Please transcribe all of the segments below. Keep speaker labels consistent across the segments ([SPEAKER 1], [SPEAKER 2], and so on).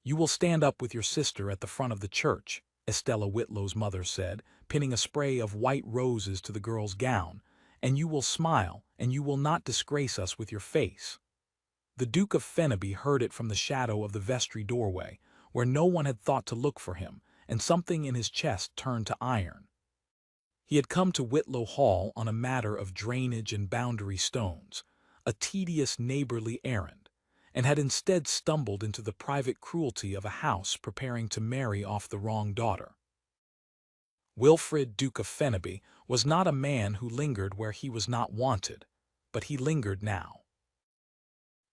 [SPEAKER 1] "You will stand up with your sister at the front of the church," Estella Whitlow's mother said, pinning a spray of white roses to the girl's gown, "and you will smile, and you will not disgrace us with your face." The Duke of Fennaby heard it from the shadow of the vestry doorway, where no one had thought to look for him, and something in his chest turned to iron. He had come to Whitlow Hall on a matter of drainage and boundary stones, a tedious neighborly errand, and had instead stumbled into the private cruelty of a house preparing to marry off the wrong daughter. Wilfred, Duke of Fennaby, was not a man who lingered where he was not wanted, but he lingered now.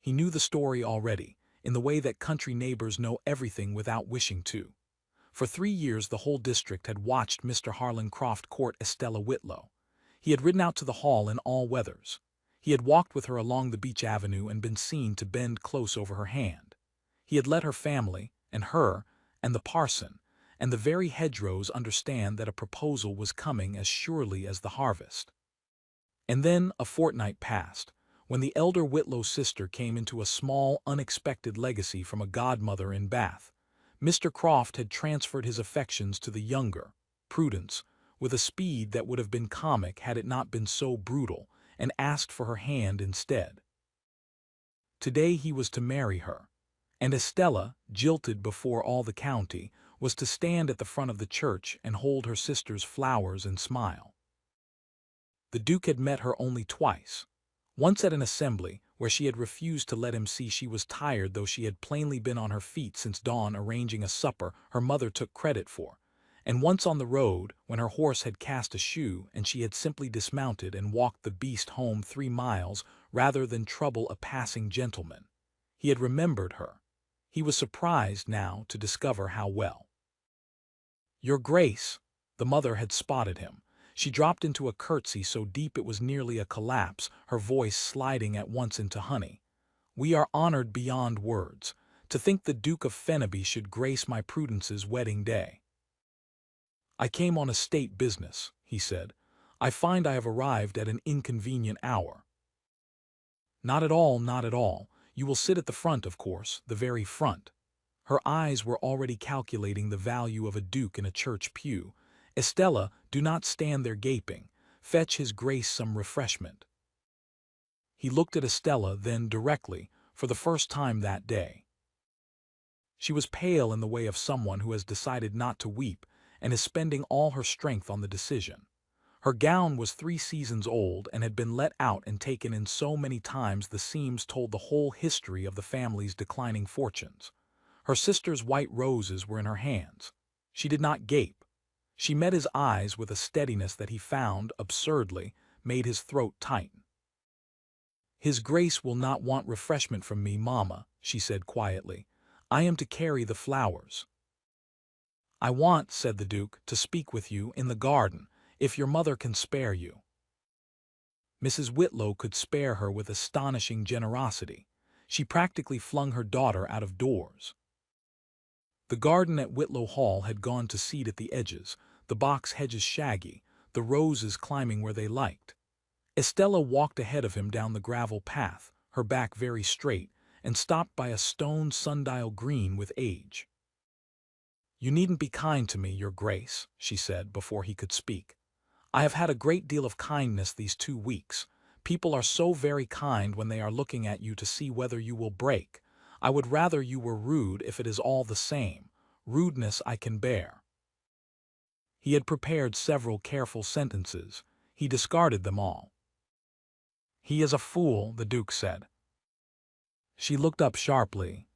[SPEAKER 1] He knew the story already, in the way that country neighbors know everything without wishing to. For 3 years the whole district had watched Mr. Harlan Croft court Estella Whitlow. He had ridden out to the hall in all weathers. He had walked with her along the beach avenue and been seen to bend close over her hand. He had let her family, and her, and the parson, and the very hedgerows understand that a proposal was coming as surely as the harvest. And then a fortnight passed, when the elder Whitlow sister came into a small, unexpected legacy from a godmother in Bath. Mr. Croft had transferred his affections to the younger, Prudence, with a speed that would have been comic had it not been so brutal, and asked for her hand instead. Today he was to marry her, and Estella, jilted before all the county, was to stand at the front of the church and hold her sister's flowers and smile. The Duke had met her only twice. Once at an assembly, where she had refused to let him see she was tired though she had plainly been on her feet since dawn arranging a supper her mother took credit for, and once on the road when her horse had cast a shoe and she had simply dismounted and walked the beast home 3 miles rather than trouble a passing gentleman. He had remembered her. He was surprised now to discover how well. "Your Grace," the mother had spotted him. She dropped into a curtsy so deep it was nearly a collapse, her voice sliding at once into honey. "We are honored beyond words. To think the Duke of Fennaby should grace my Prudence's wedding day." "I came on a state business," he said. "I find I have arrived at an inconvenient hour." "Not at all, not at all. You will sit at the front, of course, the very front." Her eyes were already calculating the value of a duke in a church pew. "Estella, do not stand there gaping. Fetch his grace some refreshment." He looked at Estella then directly, for the first time that day. She was pale in the way of someone who has decided not to weep and is spending all her strength on the decision. Her gown was 3 seasons old and had been let out and taken in so many times the seams told the whole history of the family's declining fortunes. Her sister's white roses were in her hands. She did not gape. She met his eyes with a steadiness that he found, absurdly, made his throat tighten. "His Grace will not want refreshment from me, Mamma," she said quietly. "I am to carry the flowers." "I want," said the Duke, "to speak with you in the garden, if your mother can spare you." Mrs. Whitlow could spare her with astonishing generosity. She practically flung her daughter out of doors. The garden at Whitlow Hall had gone to seed at the edges, the box hedges shaggy, the roses climbing where they liked. Estella walked ahead of him down the gravel path, her back very straight, and stopped by a stone sundial green with age. "You needn't be kind to me, Your Grace," she said before he could speak. "I have had a great deal of kindness these 2 weeks. People are so very kind when they are looking at you to see whether you will break. I would rather you were rude if it is all the same. Rudeness I can bear." He had prepared several careful sentences. He discarded them all. "He is a fool," the Duke said. She looked up sharply.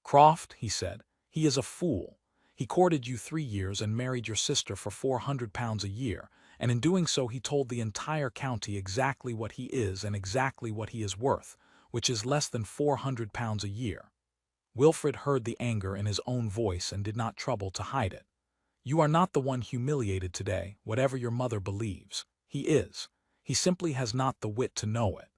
[SPEAKER 1] "Croft," he said, "he is a fool. He courted you 3 years and married your sister for £400 a year, and in doing so he told the entire county exactly what he is and exactly what he is worth, which is less than £400 a year." Wilfred heard the anger in his own voice and did not trouble to hide it. "You are not the one humiliated today, whatever your mother believes. He is. He simply has not the wit to know it."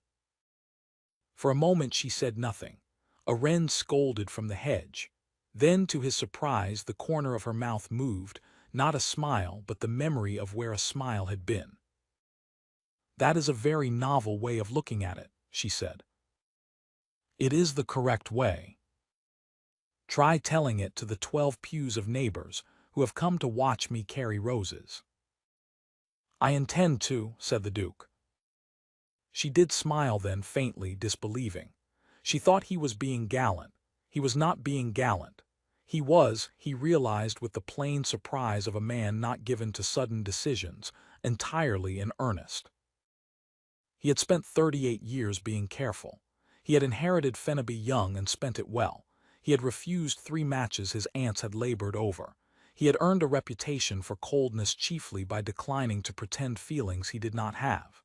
[SPEAKER 1] For a moment she said nothing. A wren scolded from the hedge. Then, to his surprise, the corner of her mouth moved, not a smile, but the memory of where a smile had been. "That is a very novel way of looking at it," she said. "It is the correct way." Try telling it to the 12 pews of neighbors who have come to watch me carry roses." "I intend to," said the Duke. She did smile then, faintly disbelieving. She thought he was being gallant. He was not being gallant. He realized with the plain surprise of a man not given to sudden decisions, entirely in earnest. He had spent 38 years being careful. He had inherited Fennaby young and spent it well. He had refused 3 matches his aunts had labored over. He had earned a reputation for coldness chiefly by declining to pretend feelings he did not have.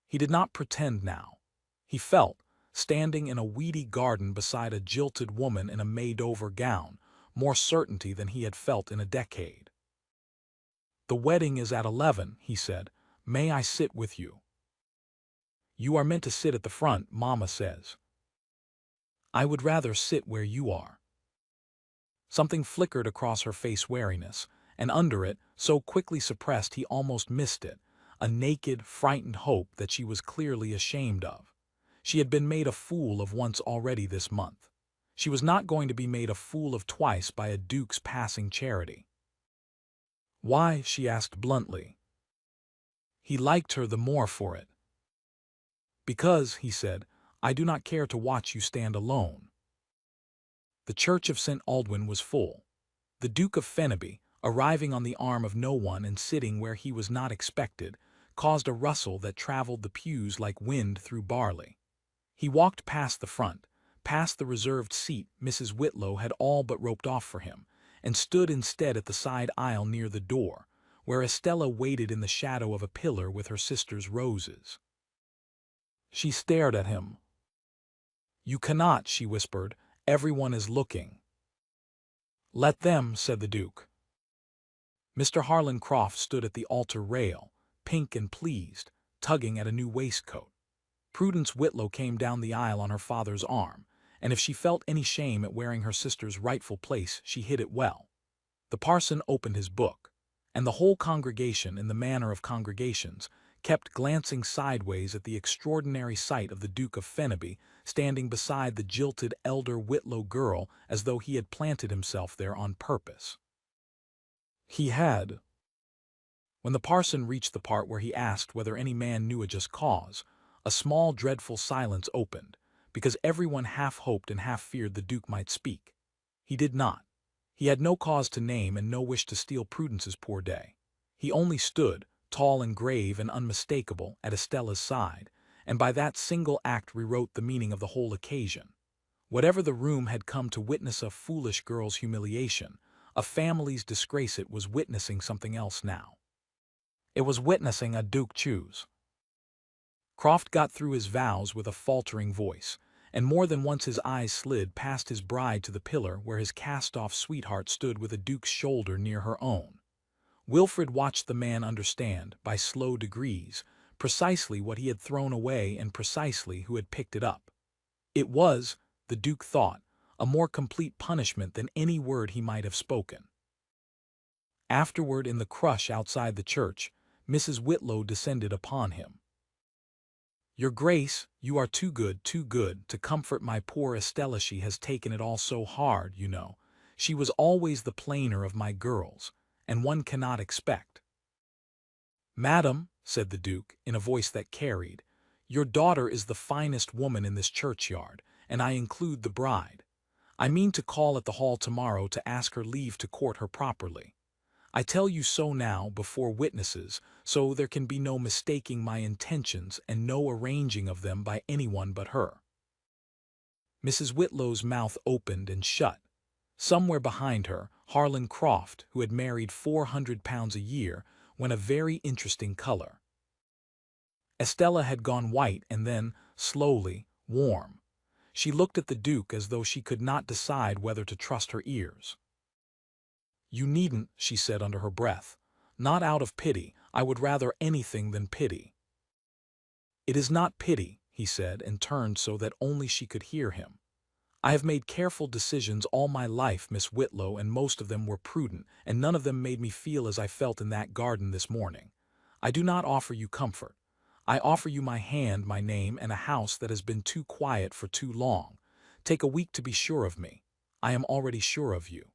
[SPEAKER 1] He did not pretend now. He felt, standing in a weedy garden beside a jilted woman in a made-over gown, more certainty than he had felt in a decade. "The wedding is at 11, he said. "May I sit with you?" "You are meant to sit at the front, Mama says." "I would rather sit where you are." Something flickered across her face, wariness, and under it, so quickly suppressed he almost missed it, a naked, frightened hope that she was clearly ashamed of. She had been made a fool of once already this month. She was not going to be made a fool of twice by a duke's passing charity. "Why?" she asked bluntly. He liked her the more for it. "Because," he said, "I do not care to watch you stand alone." The church of St. Aldwyn was full. The Duke of Fennaby, arriving on the arm of no one and sitting where he was not expected, caused a rustle that traveled the pews like wind through barley. He walked past the front, past the reserved seat Mrs. Whitlow had all but roped off for him, and stood instead at the side aisle near the door, where Estella waited in the shadow of a pillar with her sister's roses. She stared at him. "You cannot," she whispered. "Everyone is looking." "Let them," said the Duke. Mr. Harlan Croft stood at the altar rail, pink and pleased, tugging at a new waistcoat. Prudence Whitlow came down the aisle on her father's arm, and if she felt any shame at wearing her sister's rightful place, she hid it well. The parson opened his book, and the whole congregation, in the manner of congregations, kept glancing sideways at the extraordinary sight of the Duke of Fennaby standing beside the jilted elder Whitlow girl as though he had planted himself there on purpose. He had. When the parson reached the part where he asked whether any man knew a just cause, a small dreadful silence opened, because everyone half hoped and half feared the Duke might speak. He did not. He had no cause to name and no wish to steal Prudence's poor day. He only stood, tall and grave and unmistakable, at Estella's side, and by that single act rewrote the meaning of the whole occasion. Whatever the room had come to witness a foolish girl's humiliation, a family's disgrace, it was witnessing something else now. It was witnessing a Duke choose. Croft got through his vows with a faltering voice, and more than once his eyes slid past his bride to the pillar where his cast-off sweetheart stood with a Duke's shoulder near her own. Wilfred watched the man understand, by slow degrees, precisely what he had thrown away and precisely who had picked it up. It was, the Duke thought, a more complete punishment than any word he might have spoken. Afterward, in the crush outside the church, Mrs. Whitlow descended upon him. "Your Grace, you are too good to comfort my poor Estella. She has taken it all so hard, you know. She was always the plainer of my girls, and one cannot expect." "Madam," said the Duke, in a voice that carried, "your daughter is the finest woman in this churchyard, and I include the bride. I mean to call at the hall tomorrow to ask her leave to court her properly. I tell you so now, before witnesses, so there can be no mistaking my intentions and no arranging of them by anyone but her." Mrs. Whitlow's mouth opened and shut. Somewhere behind her, Harlan Croft, who had married £400 a year, went a very interesting color. Estella had gone white and then, slowly, warm. She looked at the Duke as though she could not decide whether to trust her ears. "You needn't," she said under her breath. "Not out of pity. I would rather anything than pity." "It is not pity," he said, and turned so that only she could hear him. "I have made careful decisions all my life, Miss Whitlow, and most of them were prudent, and none of them made me feel as I felt in that garden this morning. I do not offer you comfort. I offer you my hand, my name, and a house that has been too quiet for too long. Take a week to be sure of me. I am already sure of you."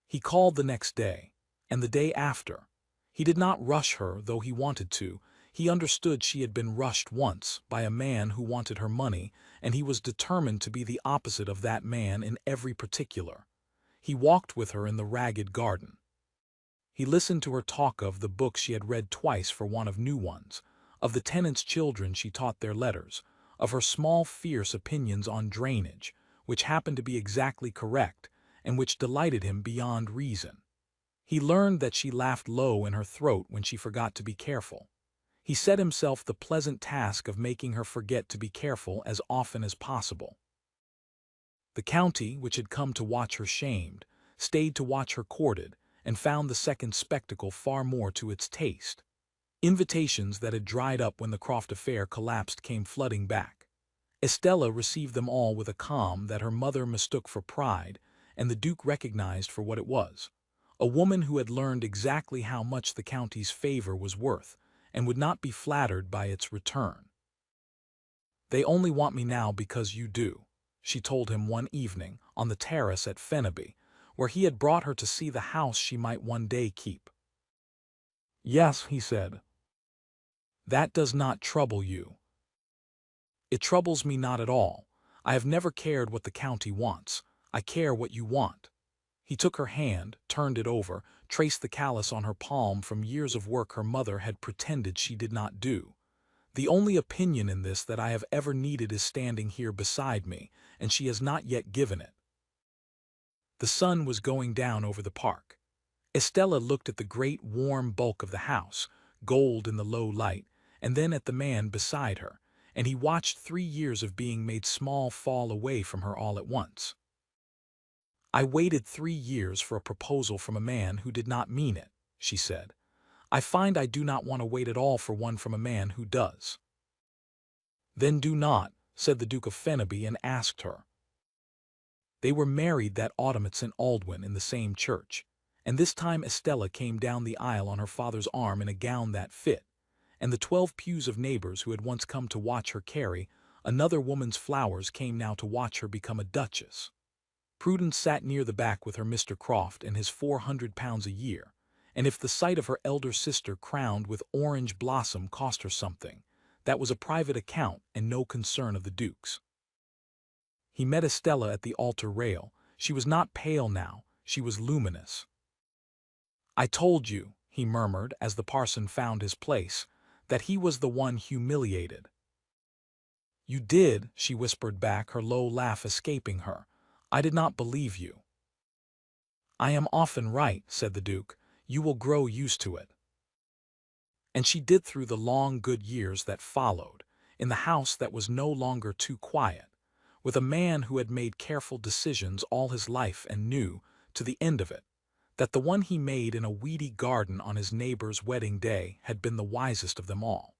[SPEAKER 1] He called the next day, and the day after. He did not rush her, though he wanted to. He understood she had been rushed once by a man who wanted her money, and he was determined to be the opposite of that man in every particular. He walked with her in the ragged garden. He listened to her talk of the books she had read twice for want of new ones, of the tenants' children she taught their letters, of her small fierce opinions on drainage, which happened to be exactly correct, and which delighted him beyond reason. He learned that she laughed low in her throat when she forgot to be careful. He set himself the pleasant task of making her forget to be careful as often as possible. The county, which had come to watch her shamed, stayed to watch her courted, and found the second spectacle far more to its taste. Invitations that had dried up when the Croft affair collapsed came flooding back. Estella received them all with a calm that her mother mistook for pride, and the Duke recognized for what it was. A woman who had learned exactly how much the county's favor was worth, and would not be flattered by its return. "They only want me now because you do," she told him one evening on the terrace at Fennaby, where he had brought her to see the house she might one day keep. "Yes," he said. "That does not trouble you." "It troubles me not at all. I have never cared what the county wants. I care what you want." He took her hand, turned it over, traced the callus on her palm from years of work her mother had pretended she did not do. "The only opinion in this that I have ever needed is standing here beside me, and she has not yet given it." The sun was going down over the park. Estella looked at the great warm bulk of the house, gold in the low light, and then at the man beside her, and he watched 3 years of being made small fall away from her all at once. "I waited 3 years for a proposal from a man who did not mean it," she said. "I find I do not want to wait at all for one from a man who does." "Then do not," said the Duke of Fennaby, and asked her. They were married that autumn at St. Aldwyn in the same church, and this time Estella came down the aisle on her father's arm in a gown that fit, and the 12 pews of neighbors who had once come to watch her carry another woman's flowers came now to watch her become a duchess. Prudence sat near the back with her Mr. Croft and his £400 a year, and if the sight of her elder sister crowned with orange blossom cost her something, that was a private account and no concern of the Duke's. He met Estella at the altar rail. She was not pale now, she was luminous. "I told you," he murmured as the parson found his place, "that he was the one humiliated." "You did," she whispered back, her low laugh escaping her. "I did not believe you." "I am often right," said the Duke. "You will grow used to it." And she did through the long good years that followed, in the house that was no longer too quiet, with a man who had made careful decisions all his life and knew, to the end of it, that the one he made in a weedy garden on his neighbor's wedding day had been the wisest of them all.